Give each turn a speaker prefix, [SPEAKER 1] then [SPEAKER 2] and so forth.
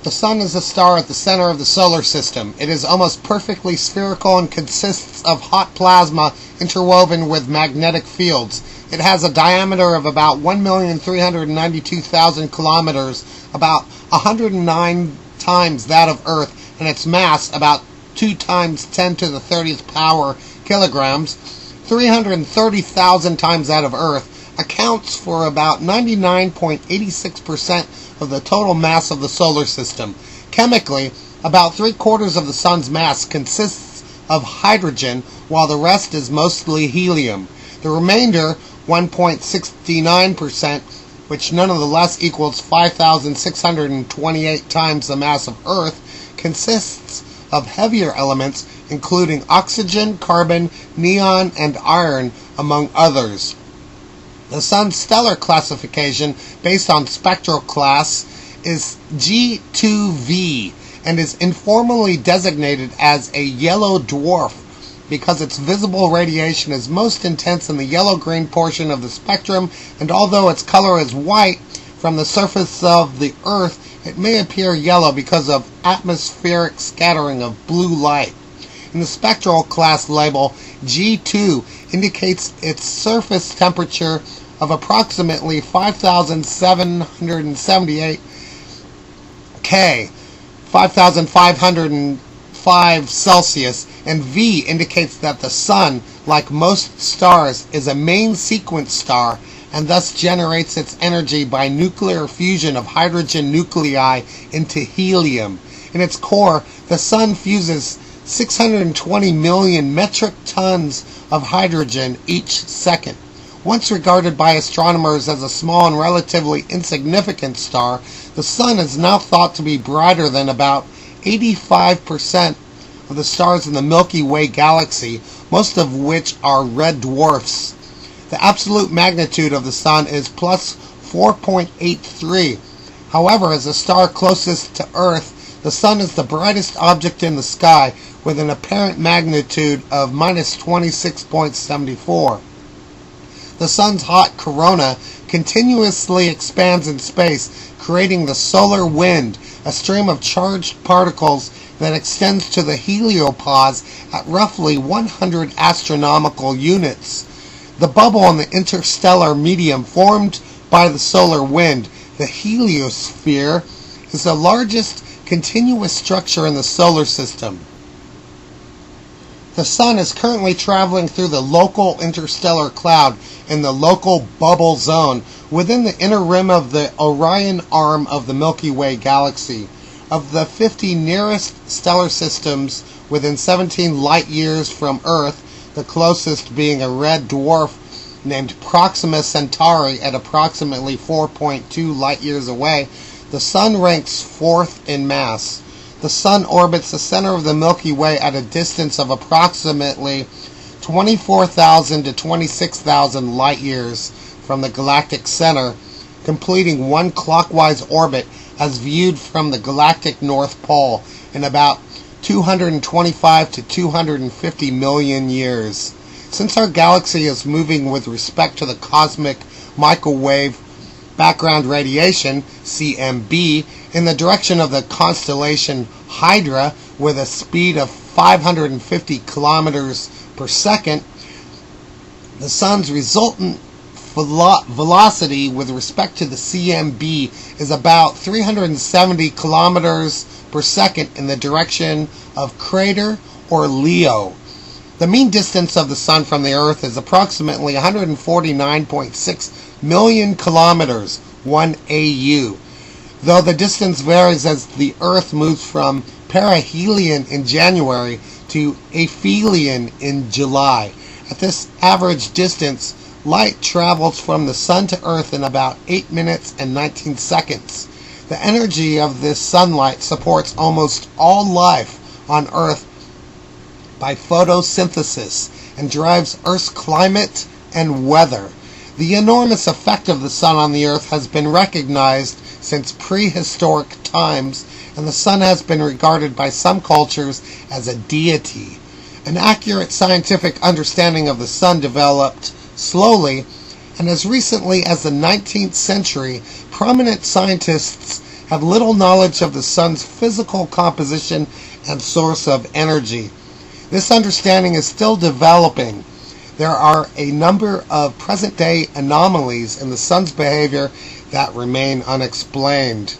[SPEAKER 1] The Sun is a star at the center of the solar system. It is almost perfectly spherical and consists of hot plasma interwoven with magnetic fields. It has a diameter of about 1,392,000 kilometers, about 109 times that of Earth, and its mass, about 2 times 10 to the 30th power kilograms, 330,000 times that of Earth, accounts for about 99.86% of the total mass of the solar system. Chemically, about 3/4 of the Sun's mass consists of hydrogen, while the rest is mostly helium. The remainder, 1.69%, which nonetheless equals 5,628 times the mass of Earth, consists of heavier elements including oxygen, carbon, neon, and iron, among others. The Sun's stellar classification, based on spectral class, is G2V and is informally designated as a yellow dwarf because its visible radiation is most intense in the yellow-green portion of the spectrum, and although its color is white from the surface of the Earth, it may appear yellow because of atmospheric scattering of blue light. In the spectral class label, G2 indicates its surface temperature of approximately 5,778 K, 5,505 Celsius, and V indicates that the Sun, like most stars, is a main sequence star and thus generates its energy by nuclear fusion of hydrogen nuclei into helium. In its core, the Sun fuses 620 million metric tons of hydrogen each second. Once regarded by astronomers as a small and relatively insignificant star, the Sun is now thought to be brighter than about 85% of the stars in the Milky Way galaxy, most of which are red dwarfs. The absolute magnitude of the Sun is plus 4.83. However, as the star closest to Earth, the Sun is the brightest object in the sky, with an apparent magnitude of minus 26.74. The Sun's hot corona continuously expands in space, creating the solar wind, a stream of charged particles that extends to the heliopause at roughly 100 astronomical units. The bubble in the interstellar medium formed by the solar wind, the heliosphere, is the largest continuous structure in the solar system. The Sun is currently traveling through the local interstellar cloud in the local bubble zone within the inner rim of the Orion arm of the Milky Way galaxy. Of the 50 nearest stellar systems within 17 light years from Earth, the closest being a red dwarf named Proxima Centauri at approximately 4.2 light years away, the Sun ranks fourth in mass. The Sun orbits the center of the Milky Way at a distance of approximately 24,000 to 26,000 light years from the galactic center, completing one clockwise orbit as viewed from the galactic North Pole in about 225 to 250 million years. Since our galaxy is moving with respect to the cosmic microwave background radiation, CMB, in the direction of the constellation Hydra with a speed of 550 kilometers per second, the Sun's resultant velocity with respect to the CMB is about 370 kilometers per second in the direction of Crater or Leo. The mean distance of the Sun from the Earth is approximately 149.6 million kilometers, 1 AU, though the distance varies as the Earth moves from perihelion in January to aphelion in July. At this average distance, light travels from the Sun to Earth in about 8 minutes and 19 seconds. The energy of this sunlight supports almost all life on Earth by photosynthesis and drives Earth's climate and weather. The enormous effect of the Sun on the Earth has been recognized since prehistoric times, and the Sun has been regarded by some cultures as a deity. An accurate scientific understanding of the Sun developed slowly, and as recently as the 19th century, prominent scientists have little knowledge of the sun's physical composition and source of energy. This understanding is still developing. There are a number of present-day anomalies in the sun's behavior that remain unexplained.